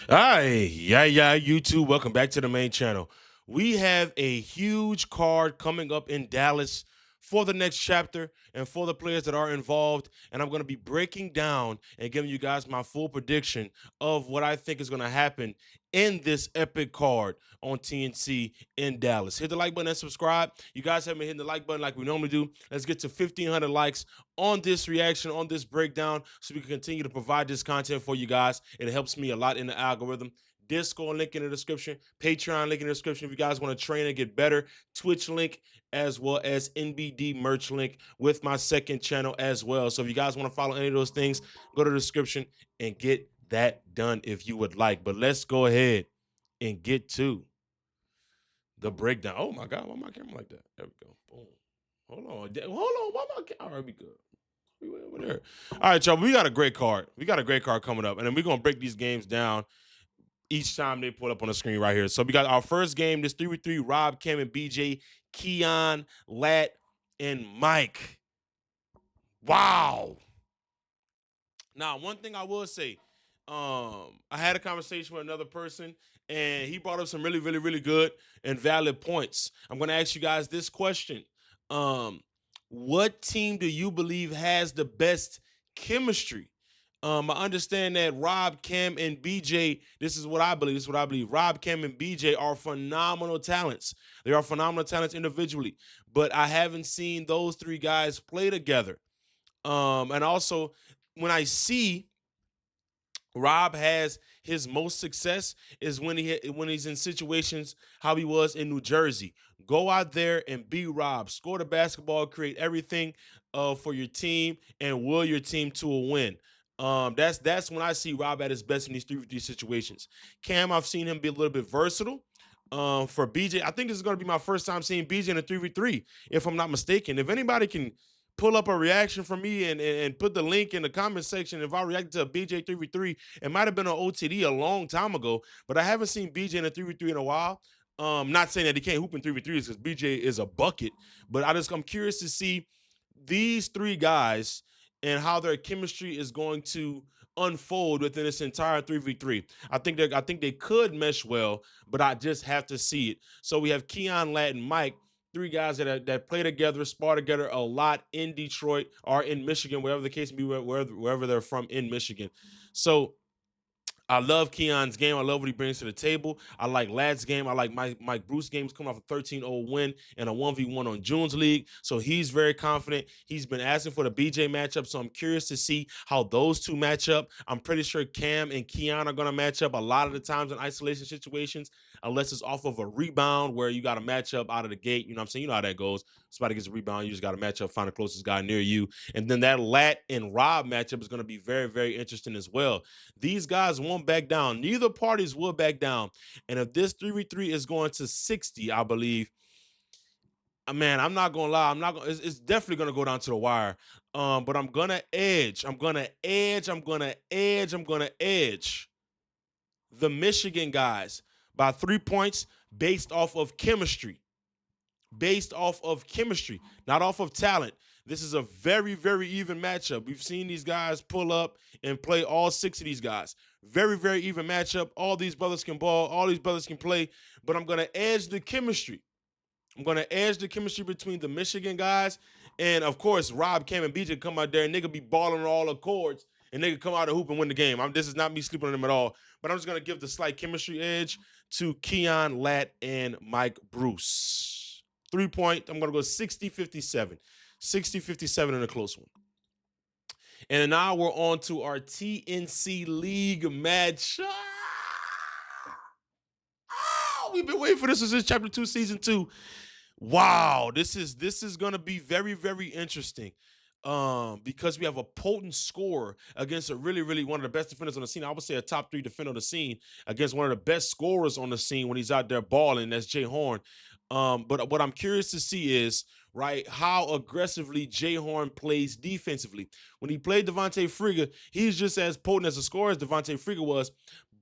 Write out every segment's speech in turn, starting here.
Hi, yeah, YouTube. Welcome back to the main channel. We have a huge card coming up in Dallas for the next chapter and for the players that are involved. And I'm going to be breaking down and giving you guys my full prediction of what I think is going to happen in this epic card on TNC in Dallas. Hit the like button and subscribe. You guys haven't been hitting the like button like we normally do. Let's get to 1,500 likes on this reaction, on this breakdown, so we can continue to provide this content for you guys. It helps me a lot in the algorithm. Discord link in the description, Patreon link in the description if you guys want to train and get better, Twitch link, as well as NBD merch link with my second channel as well. So if you guys want to follow any of those things, go to the description and get that done if you would like. But let's go ahead and get to the breakdown. Oh my God, why my camera like that? There we go. Boom. Hold on. Why my camera? All right, we good. We went over there. All right, y'all. We got a great card. We got a great card coming up, and then we're gonna break these games down each time they pull up on the screen right here. So we got our first game. This 3v3. Rob, Cam, and BJ, Keon, Lat, and Mike. Wow. Now, one thing I will say, I had a conversation with another person, and he brought up some really good and valid points. I'm going to ask you guys this question: What team do you believe has the best chemistry? I understand that Rob, Cam, and BJ. This is what I believe. This is what I believe. Rob, Cam, and BJ are phenomenal talents. They are phenomenal talents individually, but I haven't seen those three guys play together. And also, when I see Rob has his most success is when he's in situations how he was in New Jersey. Go out there and be Rob. Score the basketball, create everything for your team, and will your team to a win. That's when I see Rob at his best in these 3v3 situations. Cam, I've seen him be a little bit versatile. For BJ, I think this is going to be my first time seeing BJ in a 3v3, if I'm not mistaken. If anybody can pull up a reaction from me and put the link in the comment section. If I reacted to a BJ 3v3, it might have been an OTD a long time ago, but I haven't seen BJ in a 3v3 in a while. Not saying that he can't hoop in 3v3s because BJ is a bucket, but I'm curious to see these three guys and how their chemistry is going to unfold within this entire 3v3. I think they could mesh well, but I just have to see it. So we have Keon, Lat, and Mike, three guys that play together, spar together a lot in Detroit or in Michigan, wherever the case may be, wherever they're from in Michigan. So I love Keon's game. I love what he brings to the table. I like Lad's game. I like Mike Bruce games coming off a 13-0 win and a 1v1 on June's League. So he's very confident. He's been asking for the BJ matchup. So I'm curious to see how those two match up. I'm pretty sure Cam and Keon are going to match up a lot of the times in isolation situations, unless it's off of a rebound where you got to match up out of the gate. You know what I'm saying? You know how that goes. Somebody gets a rebound. You just got to match up, find the closest guy near you. And then that Lat and Rob matchup is going to be very interesting as well. These guys won't back down. Neither parties will back down. And if this 3v3 is going to 60, I believe, man, I'm not gonna lie. I'm not gonna. It's definitely gonna go down to the wire. But I'm gonna edge. I'm gonna edge. I'm gonna edge. I'm gonna edge the Michigan guys by 3 points based off of chemistry. Based off of chemistry, not off of talent. This is a very even matchup. We've seen these guys pull up and play all six of these guys. Very even matchup. All these brothers can ball. All these brothers can play. But I'm going to edge the chemistry. I'm going to edge the chemistry between the Michigan guys. And, of course, Rob, Cam, and BJ come out there, and they could be balling on all accords, and they could come out and hoop and win the game. This is not me sleeping on them at all. But I'm just going to give the slight chemistry edge to Keon, Lat, and Mike Bruce. 3-point, I'm going to go 60-57. 60-57 in a close one. And now we're on to our TNC League match. We've been waiting for this since Chapter 2, Season 2. Wow, this is going to be very interesting. Because we have a potent scorer against a really one of the best defenders on the scene. I would say a top 3 defender on the scene against one of the best scorers on the scene when he's out there balling. That's Jay Horn. But what I'm curious to see is, right, how aggressively Jay Horn plays defensively. When he played Devontae Friga, he's just as potent as a scorer as Devontae Friga was.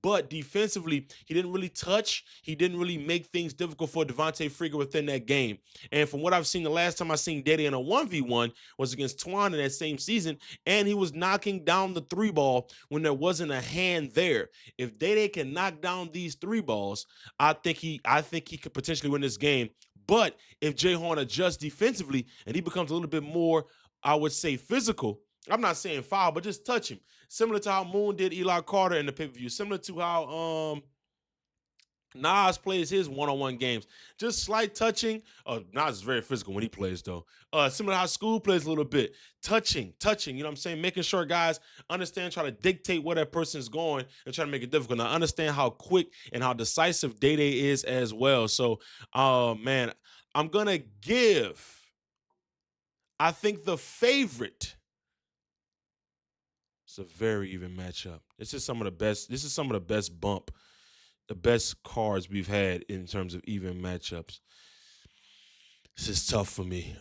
but defensively, he didn't really touch. He didn't really make things difficult for Devontae Freeman within that game. And from what I've seen, the last time I seen DayDay in a 1v1 was against Twan in that same season, and he was knocking down the three ball when there wasn't a hand there. If DayDay can knock down these three balls, I think he could potentially win this game. But if Jay Horn adjusts defensively and he becomes a little bit more, I would say, physical, I'm not saying foul, but just touch him. Similar to how Moon did Eli Carter in the pay-per-view. Similar to how Nas plays his one-on-one games. Just slight touching. Nas is very physical when he plays, though. Similar to how School plays a little bit. Touching, you know what I'm saying? Making sure guys understand, try to dictate where that person's going and try to make it difficult. Now, understand how quick and how decisive DayDay is as well. So, man, I'm going to give, I think, the favorite. It's a very even matchup. This is some of the best the best cards we've had in terms of even matchups. This is tough for me.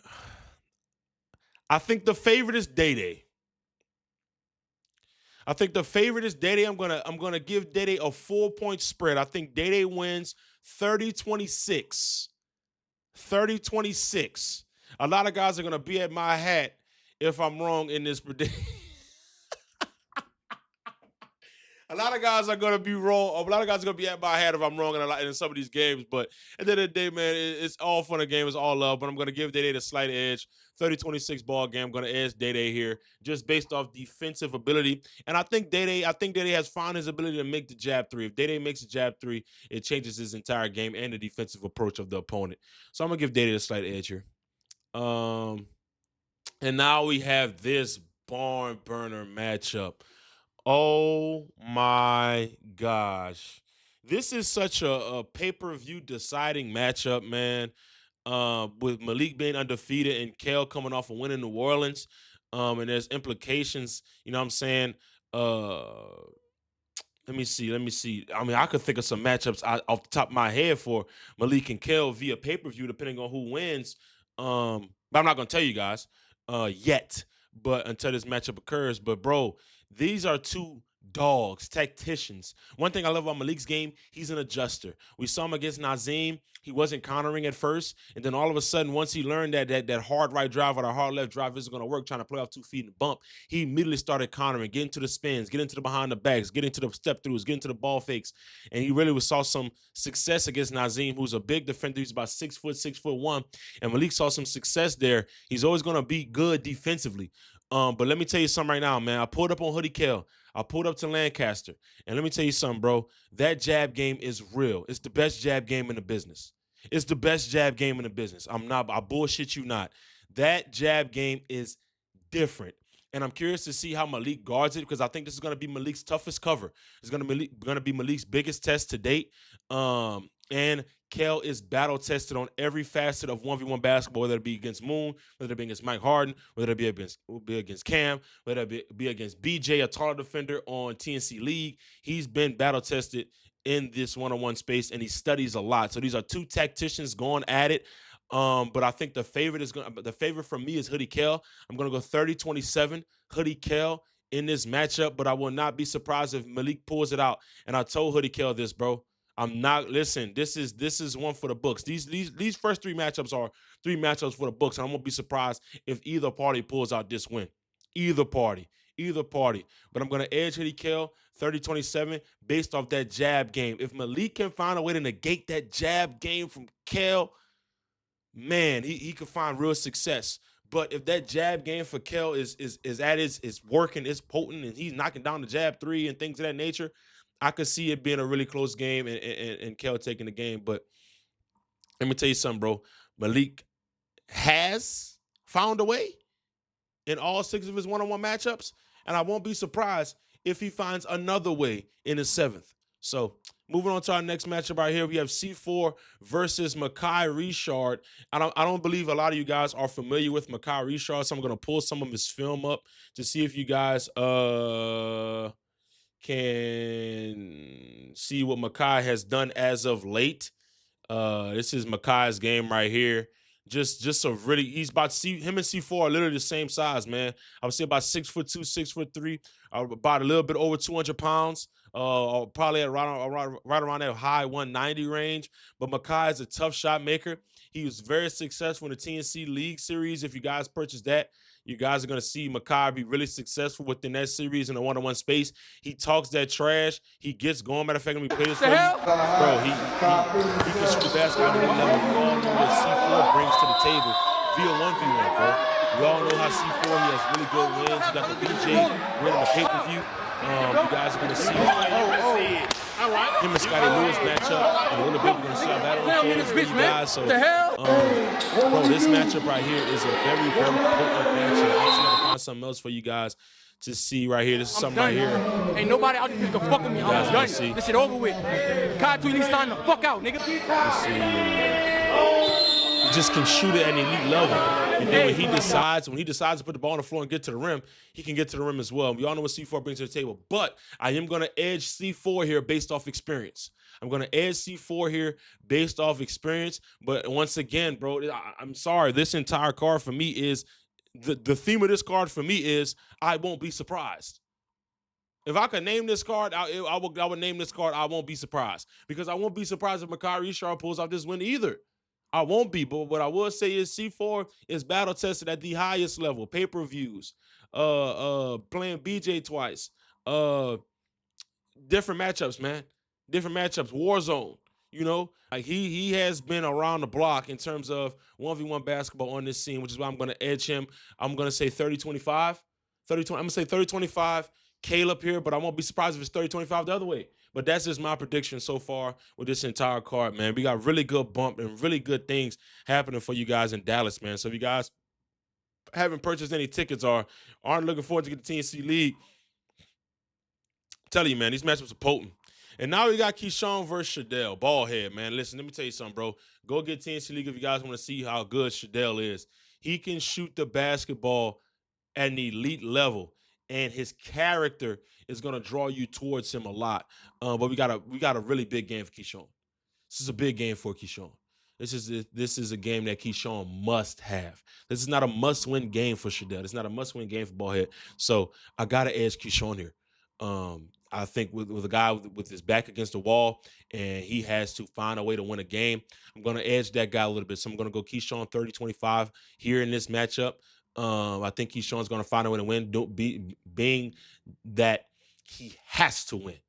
I think the favorite is DayDay. I'm gonna give DayDay a 4-point spread. I think DayDay wins 30-26. 30-26. A lot of guys are gonna be at my hat if I'm wrong in this prediction. A lot of guys are going to be wrong. A lot of guys are going to be at my head if I'm wrong in some of these games. But at the end of the day, man, it's all fun and game. It's all love. But I'm going to give DayDay the slight edge. 30-26 ball game. I'm going to edge DayDay here just based off defensive ability. And I think DayDay has found his ability to make the jab three. If DayDay makes the jab three, it changes his entire game and the defensive approach of the opponent. So I'm going to give DayDay the slight edge here. And now we have this barn burner matchup. Oh my gosh. This is such a pay-per-view deciding matchup, man. With Malik being undefeated and Kale coming off a win in New Orleans. And there's implications, you know what I'm saying? Let me see. I mean, I could think of some matchups off the top of my head for Malik and Kale via pay-per-view, depending on who wins. But I'm not gonna tell you guys yet, but until this matchup occurs. But bro, these are two dogs, tacticians. One thing I love about Malik's game, he's an adjuster. We saw him against Nazim. He wasn't countering at first. And then all of a sudden, once he learned that hard right drive or the hard left drive isn't going to work, trying to play off 2 feet and bump, he immediately started countering, getting to the spins, getting to the behind the backs, getting to the step throughs, getting to the ball fakes. And he really saw some success against Nazim, who's a big defender. He's about 6 foot, 6'1". And Malik saw some success there. He's always going to be good defensively. But let me tell you something right now, man. I pulled up on Hoodie Kale. I pulled up to Lancaster. And let me tell you something, bro. That jab game is real. It's the best jab game in the business. It's the best jab game in the business. I bullshit you not. That jab game is different. And I'm curious to see how Malik guards it because I think this is going to be Malik's toughest cover. It's going to be Malik's biggest test to date. And Kale is battle tested on every facet of 1v1 basketball, whether it be against Moon, whether it be against Mike Harden, whether it be against Cam, whether it be against BJ, a taller defender on TNC League. He's been battle tested in this one-on-one space, and he studies a lot. So these are two tacticians going at it. But I think the favorite for me is Hoodie Kale. I'm gonna go 30-27, Hoodie Kale in this matchup, but I will not be surprised if Malik pulls it out. And I told Hoodie Kale this, bro. This is one for the books. These first 3 matchups are 3 matchups for the books, and I won't be surprised if either party pulls out this win. Either party. But I'm going to edge Hoodie Kale 30-27 based off that jab game. If Malik can find a way to negate that jab game from Kale, man, he could find real success. But if that jab game for Kale is working, it's potent, and he's knocking down the jab 3 and things of that nature, I could see it being a really close game and Kale taking the game. But let me tell you something, bro. Malik has found a way in all 6 of his one-on-one matchups, and I won't be surprised if he finds another way in his 7th. So moving on to our next matchup right here, we have C4 versus Mai Reishard. I don't believe a lot of you guys are familiar with Mai Reishard, so I'm going to pull some of his film up to see if you guys can see what Mai has done as of late. This is Mai's game right here. Just a really, him and C4 are literally the same size, man. I would say about 6'2", 6'3", about a little bit over 200 pounds. probably at right around that high 190 range. But Makai is a tough shot maker. He was very successful in the TNC League Series. If you guys purchase that, you guys are going to see Makai be really successful within that series in the one-on-one space. He talks that trash. He gets going. Matter of fact, let me play this for you. Bro, he can shoot the basketball at any level. We all know what C4 brings to the table via 1v1, bro. We all know how C4, he has really good wins. He got the BJ win on the pay-per-view. You guys are going to see him and Scotty Lewis matchup in a little bit. We're going to see how that unfolds for you guys. So, bro, this matchup right here is a very, very potent matchup. I'm just going to find something else for you guys to see right here. This is something right here. Ain't nobody out there can fuck with me. I'm done. See. This shit over with. Kai Tweely's time to fuck out, nigga. Let's see. He just can shoot it at an elite level. And then when he decides to put the ball on the floor and get to the rim, he can get to the rim as well. We all know what C4 brings to the table. But I am going to edge C4 here based off experience. I'm going to edge C4 here based off experience. But once again, bro, I'm sorry. This entire card for me is, the theme of this card for me is, I won't be surprised. If I could name this card, I would name this card, I won't be surprised. Because I won't be surprised if Mai Reishard pulls off this win either. I won't be, but what I will say is C4 is battle tested at the highest level. Pay-per-views, playing BJ twice, different matchups, man. Different matchups, Warzone, you know? Like he has been around the block in terms of 1v1 basketball on this scene, which is why I'm going to edge him. I'm going to say 30-25. I'm going to say 30-25, Kale up here, but I won't be surprised if it's 30-25 the other way. But that's just my prediction so far with this entire card, man. We got really good bump and really good things happening for you guys in Dallas, man. So if you guys haven't purchased any tickets or aren't looking forward to get the TNC League, I'm telling you, man, these matchups are potent. And now we got Keshan versus Shadell. Ballhead, man. Listen, let me tell you something, bro. Go get TNC League if you guys want to see how good Shadell is. He can shoot the basketball at an elite level, and his character is going to draw you towards him a lot. But we got a really big game for Keshan. This is a big game for Keshan. This is a game that Keshan must have. This is not a must-win game for Shadell. It's not a must-win game for Ballhead. So I got to edge Keshan here. I think with a guy with his back against the wall, and he has to find a way to win a game, I'm going to edge that guy a little bit. So I'm going to go Keshan 30-25 here in this matchup. I think Keshan's going to find a way to win, being that he has to win.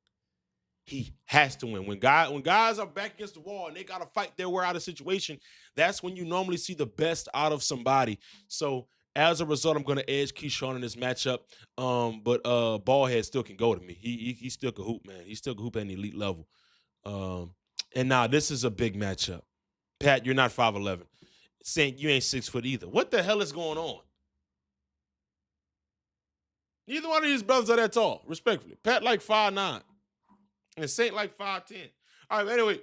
He has to win. When guys are back against the wall and they got to fight their way out of a situation, that's when you normally see the best out of somebody. So as a result, I'm going to edge Keshan in this matchup. But Ballhead still can go to me. He still can hoop, man. He still can hoop at an elite level. And now this is a big matchup. Pat, you're not 5'11". Saint, you ain't 6 foot either. What the hell is going on? Neither one of these brothers are that tall, respectfully. Pat like 5'9", and Saint like 5'10". All right, anyway,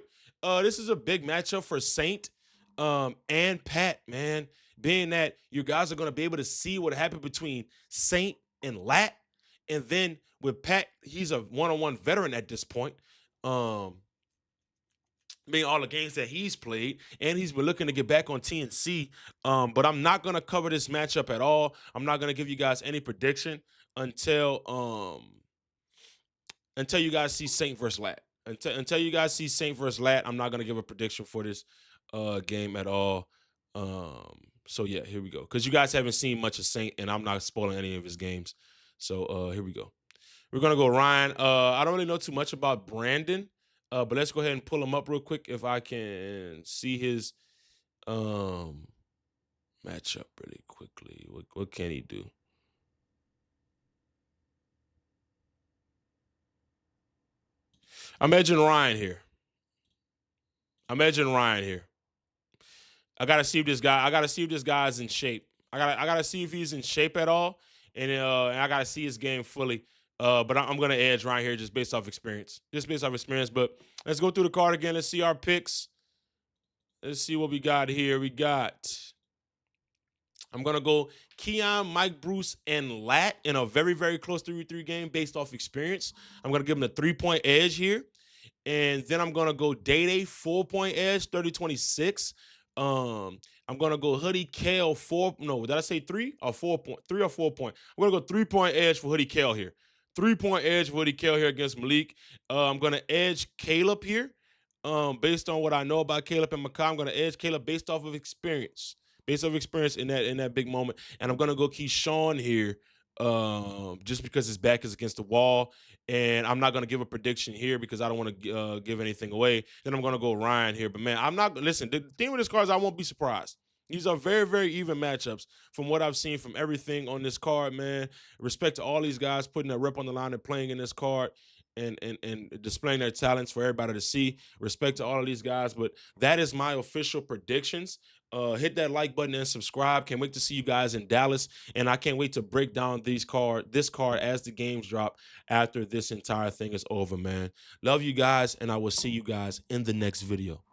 this is a big matchup for Saint and Pat, man. Being that you guys are going to be able to see what happened between Saint and Lat. And then with Pat, he's a one-on-one veteran at this point. Being all the games that he's played, and he's been looking to get back on TNC. But I'm not going to cover this matchup at all. I'm not going to give you guys any prediction until you guys see Saint versus Lat. Until you guys see Saint versus Lat, I'm not going to give a prediction for this game at all. So, yeah, here we go. Because you guys haven't seen much of Saint, and I'm not spoiling any of his games. So, here we go. We're going to go Ryan. I don't really know too much about Brandon. But let's go ahead and pull him up real quick if I can see his matchup really quickly. What can he do? I'm edging Ryan here. I gotta see if this guy is in shape. I gotta see if he's in shape at all, and I gotta see his game fully. But I'm going to edge right here just based off experience. But let's go through the card again. Let's see our picks. Let's see what we got here. I'm going to go Keon, Mike Bruce, and Lat in a very, very close 3v3 game based off experience. I'm going to give him the 3-point edge here. And then I'm going to go DayDay 4-point edge, 30-26. I'm going to go Hoodie, Kale, 4. No, did I say 3 or 4 point? 3 or 4 point. I'm going to go 3-point edge for Hoodie, Kale here. 3-point edge Hoodie Kale here against Malik. I'm gonna edge Caleb here. Based on what I know about Caleb and Makai, I'm gonna edge Caleb based off of experience. Based off of experience in that big moment. And I'm gonna go Keshan here. Just because his back is against the wall, and I'm not gonna give a prediction here because I don't want to give anything away. Then I'm gonna go Ryan here, but man, I'm not. Listen, the thing with this card is I won't be surprised. These are very, very even matchups from what I've seen from everything on this card, man. Respect to all these guys putting their rep on the line and playing in this card and displaying their talents for everybody to see. Respect to all of these guys. But that is my official predictions. Hit that like button and subscribe. Can't wait to see you guys in Dallas. And I can't wait to break down this card as the games drop after this entire thing is over, man. Love you guys, and I will see you guys in the next video.